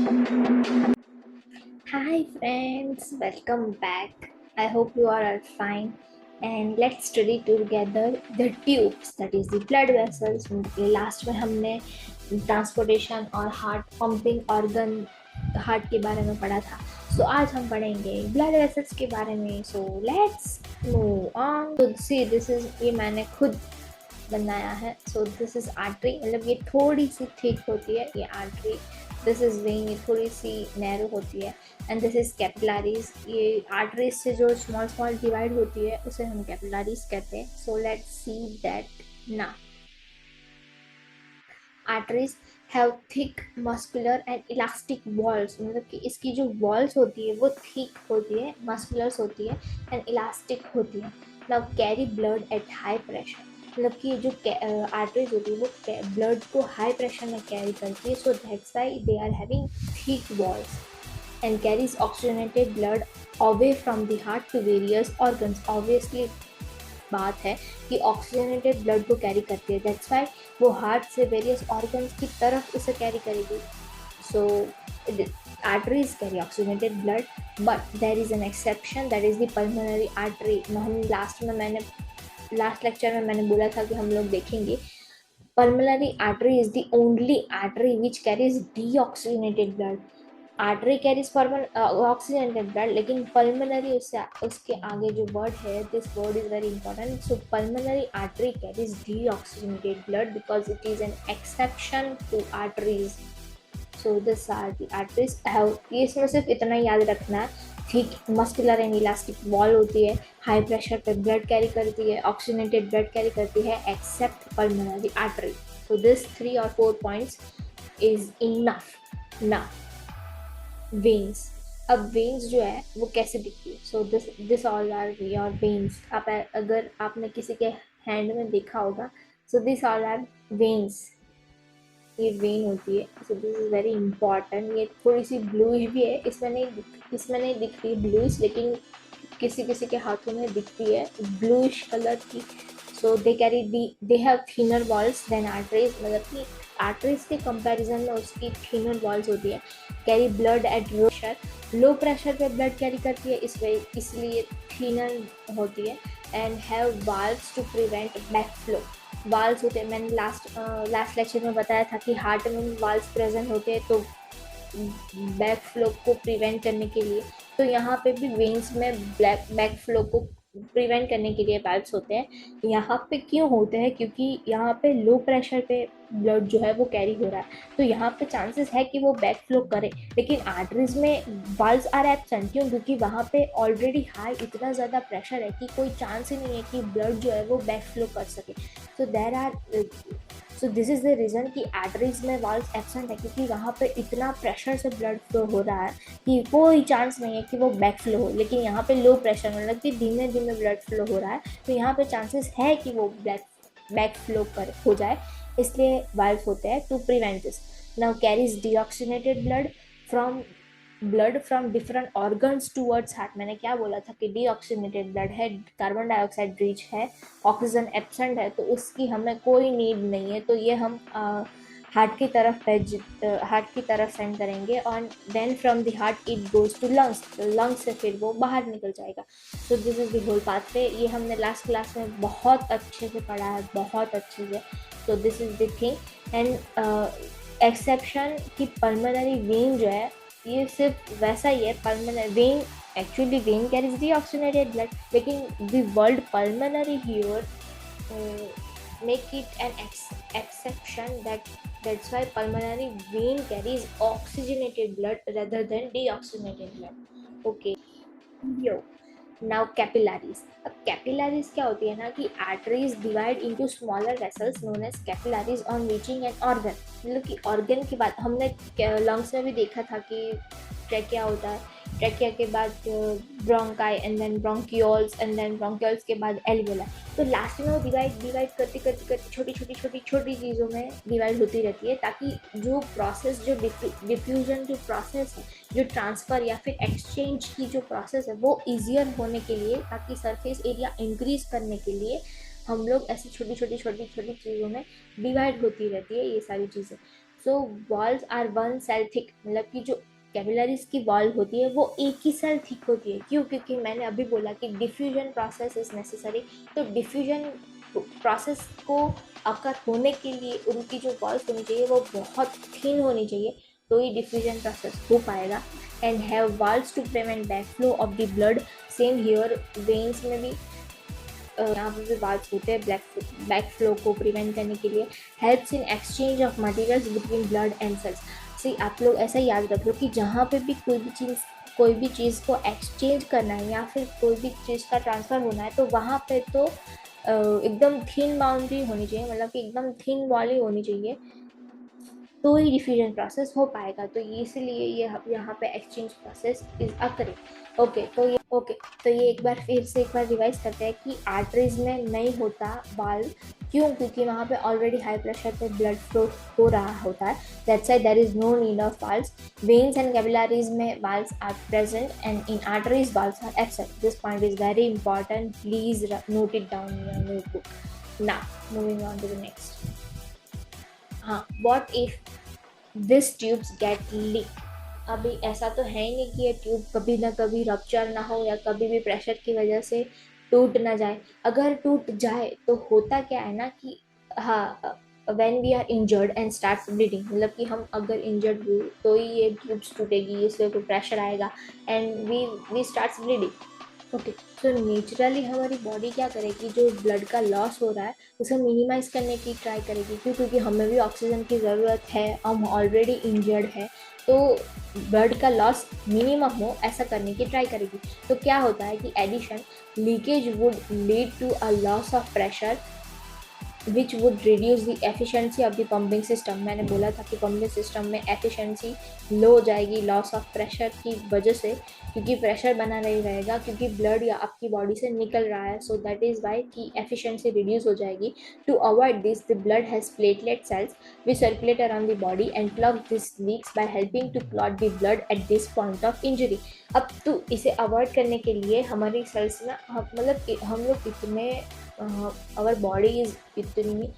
Hi friends, welcome back. I hope you all are fine and let's study together the tubes, that is the blood vessels. Last में हमने transportation और heart pumping organ heart के बारे में पढ़ा था. सो आज हम पढ़ेंगे ब्लड वेसल्स के बारे में. So let's move on. See this is, ये मैंने खुद बनाया है. सो दिस इज आर्टरी, मतलब ये थोड़ी सी थिक होती है ये आर्टरी. दिस इज वेन, ये थोड़ी सी नैरो होती है. एंड दिस इज कैपिलरीज, ये आर्टरीज से जो स्मॉल स्मॉल डिवाइड होती है उसे हम कैपिलरीज कहते हैं. सो लेट्स सी दैट ना. Arteries have thick muscular and elastic walls, मतलब कि इसकी जो वॉल्स होती है वो थिक होती है, मस्कुलर्स होती है एंड इलास्टिक होती है. Now carry blood at high pressure, मतलब कि जो आर्टरीज होती है वो ब्लड को हाई प्रेशर में कैरी करती है. So that's why they are having thick walls and carries oxygenated blood away from the heart to various organs. Obviously बात है कि ऑक्सीजनेटेड ब्लड को कैरी करती है, दैट्स वाई वो हार्ट से वेरियस ऑर्गन्स की तरफ उसे कैरी करेगी. So arteries carry oxygenated blood, but there is an exception, that is the pulmonary artery. हम लास्ट लेक्चर में मैंने बोला था कि हम लोग देखेंगे. Pulmonary artery is the only artery which carries deoxygenated blood. Artery carries formal oxygenated blood, लेकिन पल्मोनरी उसके आगे जो वर्ड है, this word is very important. So pulmonary artery carries deoxygenated blood because it is an exception to arteries. So this are the arteries have, ये इसमें सिर्फ इतना याद रखना है, thick muscular and elastic wall होती है, हाई प्रेशर पे ब्लड कैरी करती है, ऑक्सीजनेटेड ब्लड कैरी करती है, except pulmonary artery. So this 3 or 4 points is enough. ना वेन्स, अब वेन्स जो है वो कैसे दिखती है. So this all are your veins. आप अगर आपने किसी के हैंड में देखा होगा, so this all are veins, ये वेन होती है. So this is very important. ये थोड़ी सी ब्लूइश भी है, इसमें नहीं दिख रही ब्लूइश, लेकिन किसी किसी के हाथों में दिखती है ब्लूइश कलर की. So they have thinner walls than arteries, मतलब कि आर्टरीज के कंपैरिजन में उसकी थिनर वॉल्स होती है. Carry blood at low pressure पे ब्लड कैरी करती है, इसलिए थिनर होती है. And have valves to prevent back flow. Valves होते हैं, मैंने लास्ट लेक्चर में बताया था कि हार्ट में वाल्व्स प्रेजेंट होते हैं तो बैक फ्लो को प्रिवेंट करने के लिए. तो यहाँ पे भी वेन्स में बैक फ्लो को प्रिवेंट करने के लिए वाल्व्स होते हैं. यहाँ पे क्यों होते हैं, क्योंकि यहाँ पे लो प्रेशर पे ब्लड जो है वो कैरी हो रहा है, तो यहाँ पे चांसेस है कि वो बैक फ्लो करे. लेकिन आर्टरीज में वाल्व्स आर एब्सेंट. क्यों? क्योंकि वहाँ पे ऑलरेडी हाई इतना ज़्यादा प्रेशर है कि कोई चांस ही नहीं है कि ब्लड जो है वो बैक फ्लो कर सके. सो दिस इज़ द रीज़न कि आर्टरीज में वाल्व्स एब्सेंट है, क्योंकि वहाँ पे इतना प्रेशर से ब्लड फ्लो हो रहा है कि कोई चांस नहीं है कि वो बैक फ्लो हो. लेकिन यहाँ पे लो प्रेशर, मतलब कि धीमे धीमे ब्लड फ्लो हो रहा है, तो यहाँ पे चांसेस है कि वो बैक फ्लो कर हो जाए, इसलिए वाल्व्स होते हैं to prevent this. Now carries deoxygenated blood from different organs towards heart. मैंने क्या बोला था कि डीऑक्सीजनेटेड ब्लड है, कार्बन डाइऑक्साइड रिच है, ऑक्सीजन एब्सेंट है, तो उसकी हमें कोई नीड नहीं है. तो ये हम हार्ट की तरफ सेंड करेंगे और then from the heart it goes to lungs. Lungs से फिर वो बाहर निकल जाएगा. So this is the whole pathway. ये हमने लास्ट क्लास में बहुत अच्छे से पढ़ा है, बहुत अच्छे से. So this is the thing. And exception कि पल्मोनरी वेन जो है ये सिर्फ वैसा ही है. Pulmonary vein, actually vein carries deoxygenated blood, लेकिन the word pulmonary here make it an exception, that's why pulmonary vein carries oxygenated blood rather than deoxygenated blood. Okay, yo. Now capillaries. अब capillaries क्या होती है ना कि arteries divide into smaller vessels known as capillaries on reaching an organ. मतलब कि organ की बात हमने लंग्स में भी देखा था कि ट्रैकिया होता है, ट्रैकिया के बाद bronchi and then bronchioles and then bronchioles के बाद एल्वियोला. तो लास्ट में वो डिवाइड करते करते करते छोटी चीज़ों में डिवाइड होती रहती है, ताकि जो प्रोसेस, जो डिफ्यूजन जो प्रोसेस है, जो ट्रांसफ़र या फिर एक्सचेंज की जो प्रोसेस है वो ईजियर होने के लिए, ताकि सरफेस एरिया इंक्रीज करने के लिए हम लोग ऐसी छोटी छोटी चीज़ों में डिवाइड होती रहती है ये सारी चीज़ें. So walls are one cell thick, मतलब कि जो कैपिलरीज की वॉल होती है वो एक ही सेल थिक होती है। क्यों? क्योंकि मैंने अभी बोला कि डिफ्यूजन प्रोसेस इज नेसेसरी। तो डिफ्यूजन प्रोसेस को अकर होने के लिए उनकी जो वॉल्स होनी चाहिए वो बहुत थिन होनी चाहिए, तो ही डिफ्यूजन प्रोसेस हो पाएगा। And have walls to prevent back flow of the blood. Same here, veins में भी यहाँ पर भी वाल्स होते हैं ब्लैक फ्लो को प्रिवेंट करने के लिए। Helps in exchange of materials between blood and cells. See आप लोग ऐसा याद रख लो कि जहाँ पे भी कोई भी चीज़ को एक्सचेंज करना है या फिर कोई भी चीज़ का ट्रांसफ़र होना है, तो वहाँ पे तो एकदम थिन बाउंड्री होनी चाहिए, मतलब कि एकदम थिन वॉल ही होनी चाहिए, तो ही डिफ्यूजन प्रोसेस हो पाएगा। तो इसलिए ये यहाँ पे exchange process is occurring. Okay, तो ये एक बार फिर से एक बार रिवाइज करते हैं कि आर्टरीज में नहीं होता वाल्व। क्यों? क्योंकि वहाँ पे ऑलरेडी हाई प्रेशर पे ब्लड फ्लो हो रहा होता है, that's why there is no need of valves. Veins and capillaries में valves are present and in arteries valves are absent. This point is very important, please note it down in your notebook. Now moving on to the next. हाँ, what if this tubes get leak. अभी ऐसा तो है ही नहीं कि ये tube कभी ना कभी रप्चर ना हो या कभी भी प्रेशर की वजह से टूट ना जाए। अगर टूट जाए तो होता क्या है ना कि हाँ, when we are injured and start bleeding, मतलब कि हम अगर इंजर्ड हुए तो ही ये ट्यूब्स टूटेगी, इससे कोई प्रेशर आएगा and we start bleeding. Okay, तो नेचुरली हमारी बॉडी क्या करेगी, जो ब्लड का लॉस हो रहा है उसे मिनिमाइज करने की ट्राई करेगी। क्यों? क्योंकि हमें भी ऑक्सीजन की ज़रूरत है, हम ऑलरेडी इंजर्ड है, तो ब्लड का लॉस मिनिमम हो ऐसा करने की ट्राई करेगी। तो क्या होता है कि addition leakage would lead to a loss of pressure which would reduce the efficiency of the pumping system. मैंने बोला था कि पंपिंग सिस्टम में एफिशिएंसी लो हो जाएगी लॉस ऑफ प्रेशर की वजह से, क्योंकि प्रेशर बना नहीं रहेगा, क्योंकि ब्लड या आपकी बॉडी से निकल रहा है। सो दैट इज वाई की एफिशिएंसी रिड्यूस हो जाएगी। To avoid this, the blood has platelet cells which circulate around the body and plug these leaks by helping to clot the blood at this point of injury। अब तो इसे avoid करने के लिए हमारी sales ना मतलब हम लोग इतने अवर बॉडी इज इतनी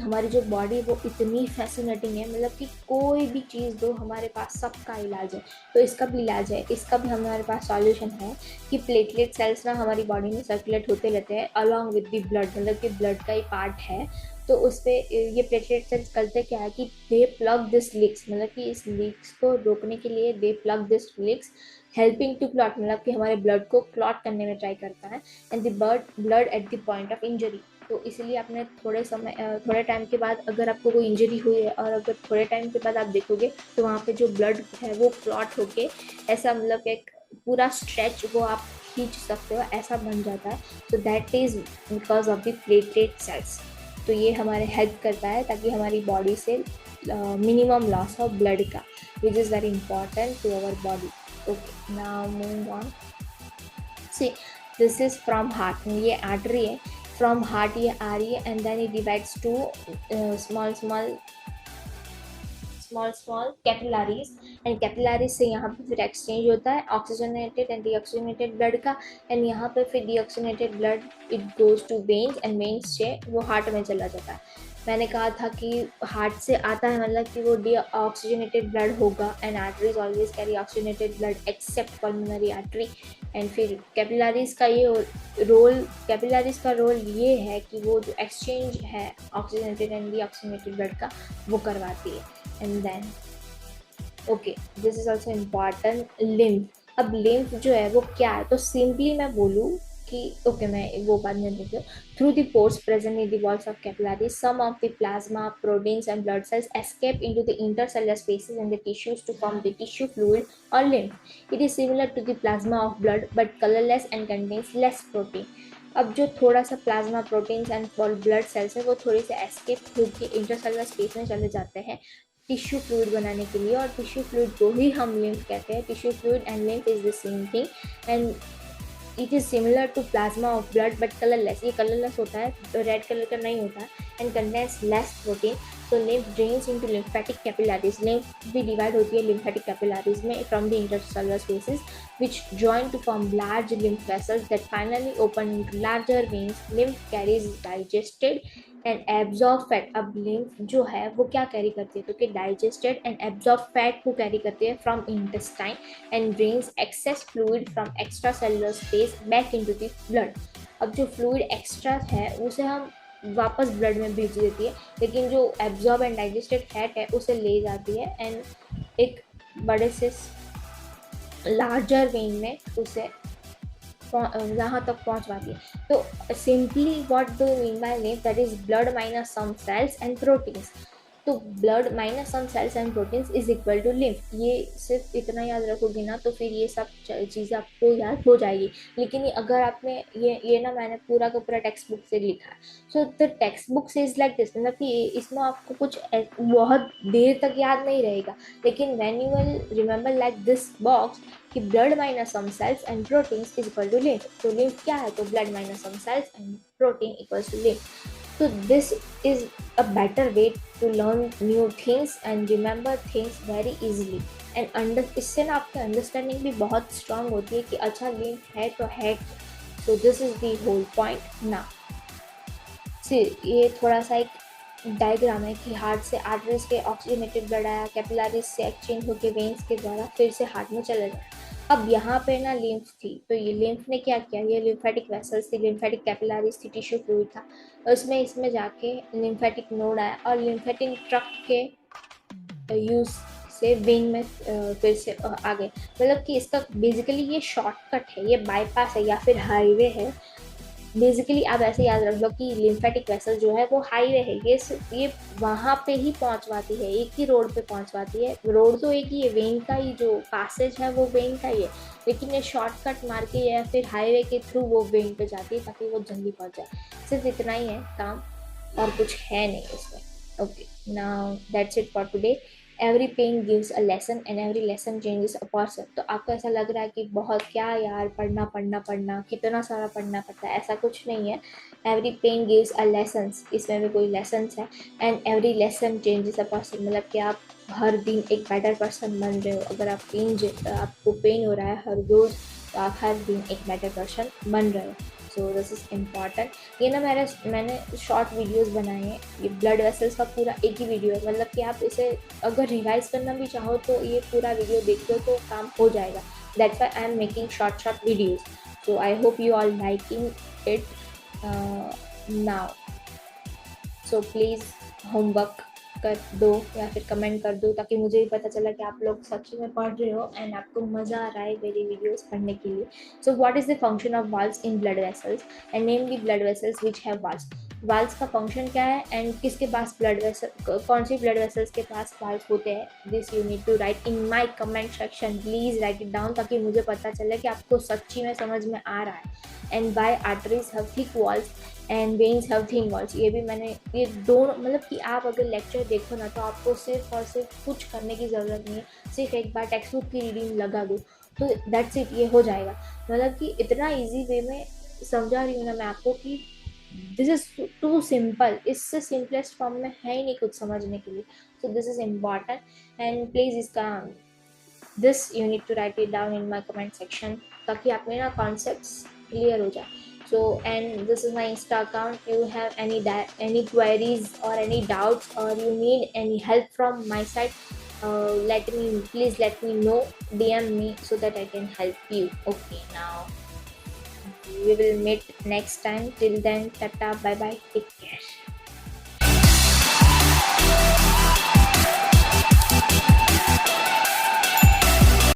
हमारी जो बॉडी वो इतनी फैसिनेटिंग है, मतलब कि कोई भी चीज़ दो हमारे पास सबका इलाज है। तो इसका भी इलाज है, इसका भी हमारे पास सॉल्यूशन है कि प्लेटलेट सेल्स ना हमारी बॉडी में सर्कुलेट होते रहते हैं अलॉन्ग विद द ब्लड, मतलब कि ब्लड का ही पार्ट है। तो उस पर ये प्लेटलेट सेल्स करते क्या है कि दे प्लग दिस लीक्स, मतलब कि इस लीक्स को रोकने के लिए they plug this leaks helping to clot, मतलब कि हमारे ब्लड को क्लॉट करने में ट्राई करता है। And the blood at the point of injury. तो इसलिए आपने थोड़े टाइम के बाद अगर आपको कोई इंजरी हुई है और अगर थोड़े टाइम के बाद आप देखोगे तो वहाँ पे जो ब्लड है वो क्लॉट होके ऐसा, मतलब एक पूरा स्ट्रेच वो आप खींच सकते हो, ऐसा बन जाता है। तो that is because of the platelet cells. तो ये हमारे हेल्प करता है ताकि हमारी बॉडी से मिनिमम लॉस ऑफ ब्लड का, which is very important to our body. Okay, now moving on. See, this is from heart, ये आर्टरी है, फ्रॉम हार्ट ये आ रही है and then it divides to small capillaries. And capillaries से यहाँ पे फिर एक्सचेंज होता है ऑक्सीजनेटेड एंड डीऑक्सीजनेटेड ब्लड का। एंड यहाँ पे फिर deoxygenated blood it goes to veins and veins से वो हार्ट में चला जाता है। मैंने कहा था कि हार्ट से आता है मतलब कि वो डीऑक्सीजनेटेड ब्लड होगा and arteries always carry oxygenated blood accept pulmonary artery. And फिर कैपिलरीज का रोल ये है कि वो जो एक्सचेंज है ऑक्सीजनेटेड एंड डीऑक्सीजनेटेड ब्लड का वो करवाती है। And then okay, this is also important, lymph. अब लिम्फ जो है वो क्या है, तो सिंपली मैं बोलूँ कि ओके, मैं वो बात नहीं देती हूँ। Through the pores present in the walls of capillaries, some of the plasma, proteins and blood cells escape into the intercellular spaces in the tissues to form the tissue fluid or lymph. It is similar to the plasma of blood but colorless and contains less protein. अब जो थोड़ा सा plasma, proteins and blood sales है वो थोड़ी से escape होकर intercellular space में चले जाते हैं टिश्यू फ्लूइड बनाने के लिए, और टिश्यू फ्लूइड को ही हम लिम्फ कहते हैं। Tissue fluid and lymph is the same thing and it is similar to plasma of blood but colourless. ये कलरलेस होता है, तो रेड कलर का नहीं होता है and contains less protein. So lymph drains into lymphatic capillaries. Lymph भी divide होती है lymphatic capillaries में from the intercellular spaces which join to form large lymph vessels that finally open into larger veins. Lymph carries digested and absorb fat. अब lymph जो है वो क्या carry करती है, तो कि डाइजेस्टेड एंड एब्जॉर्ब फैट को कैरी करती है from intestine and drains access fluid from extra cellular space back into the blood. अब जो फ्लूइड एक्स्ट्रा है उसे हम वापस ब्लड में भेज देती है, लेकिन जो एब्जॉर्ब एंड डाइजेस्टेड फैट है उसे ले जाती है एंड एक बड़े से लार्जर वेन में उसे यहाँ तक पहुँचवाती है. तो simply what do mean by lymph, that is blood minus some cells and proteins. तो blood minus some cells and proteins is equal to lymph. ये सिर्फ इतना याद रखोगे ना तो फिर ये सब चीज़ें आपको याद हो जाएगी. लेकिन अगर आपने ये ना मैंने पूरा का पूरा टेक्स्ट बुक से लिखा है. सो द टेक्स्ट बुक से इज लाइक दिस, मतलब कि इसमें आपको कुछ बहुत देर तक याद नहीं रहेगा. लेकिन when you will remember like this box कि blood minus some cells and proteins is equal to lymph. तो लिम्फ क्या है, तो blood minus some cells and protein equals to lymph. So this is a better way to learn new things and remember things very easily. And इससे ना आपकी understanding भी बहुत strong होती है कि अच्छा लिम्फ है तो है. So this is the whole point now. ये थोड़ा सा एक डायग्राम है कि हार्ट से आर्टरीज के ऑक्सीजनेटेड ब्लड आया, कैपिलरीज से एक्सचेंज होकर वेन्स के द्वारा फिर से हार्ट में चला जाए. अब यहाँ पे ना लिम्फ थी, तो ये लिम्फ ने क्या किया, ये लिम्फेटिक वेसल्स थी, लिम्फेटिक कैपिलरीज थी, टिश्यू फ्लूइड था, इसमें जाके लिम्फेटिक नोड आया और लिम्फेटिक ट्रक के यूज से वेन में फिर से आ गए. मतलब कि इसका बेसिकली ये शॉर्टकट है, ये बाईपास है या फिर हाईवे है. बेसिकली आप ऐसे याद रख लो कि लिम्फेटिक वेसल जो है वो हाईवे है, ये वहाँ पे ही पहुँचवाती है, एक ही रोड पे पहुँचवाती है. रोड तो एक ही है, वेन का ही जो पैसेज है वो वेन का ही है, लेकिन ये शॉर्टकट मार के या फिर हाईवे के थ्रू वो वेन पे जाती है ताकि वो जल्दी पहुँच जाए. सिर्फ इतना ही है काम और कुछ है नहीं इसमें. Okay, now that's it for today. Every pain gives a lesson and every lesson changes a person. तो आपको ऐसा लग रहा है कि बहुत क्या यार पढ़ना कितना सारा पढ़ना पड़ता है, ऐसा कुछ नहीं है. Every pain gives a lessons, इसमें भी कोई लेसन्स है. And every lesson changes a person, मतलब कि आप हर दिन एक बेटर पर्सन बन रहे हो. अगर आपको पेन हो रहा है हर रोज़, तो आप हर दिन एक बेटर पर्सन बन रहे हो. सो दिस इज़ इम्पॉर्टेंट. ये ना मैंने शॉर्ट वीडियोस बनाए हैं. ये ब्लड वेसल्स का पूरा एक ही वीडियो है, मतलब कि आप इसे अगर रिवाइज करना भी चाहो तो ये पूरा वीडियो देख लो तो काम हो जाएगा. That's why I am making short videos. So I hope you all liking it now. So please homework कर दो या फिर कमेंट कर दो ताकि मुझे भी पता चला कि आप लोग सच में पढ़ रहे हो एंड आपको मज़ा आ रहा है मेरी वीडियोस पढ़ने के लिए. So what is the function of valves in blood vessels and name the blood vessels which have valves. Valves का फंक्शन क्या है एंड किसके पास ब्लड वेसल, कौन सी ब्लड वेसल्स के पास वाल्व्स होते हैं, this you need to write in my comment section. Please write it down ताकि मुझे पता चले कि आपको सच्ची में समझ में आ रहा है. And by arteries have thick walls and veins have thin walls. ये भी मैंने ये दोनों, मतलब कि आप अगर लेक्चर देखो ना तो आपको सिर्फ और सिर्फ कुछ करने की ज़रूरत नहीं है. सिर्फ एक बार टेक्स्ट बुक की रीडिंग लगा दो तो दैट्स इट, ये हो जाएगा. मतलब कि इतना ईजी वे में समझा रही हूँ ना मैं आपको कि दिस इज़ टू सिंपल. इससे सिंपलेस्ट फॉर्म में है ही नहीं कुछ समझने के लिए. So this is important and please इसका this you need to write it down in my comment section ताकि आप मेरा कॉन्सेप्ट्स क्लियर हो जाए. So, and this is my Insta account. You have any queries or any doubts or you need any help from my side, please let me know, DM me so that I can help you. Okay, now we will meet next time. Till then, tata, bye bye, take care.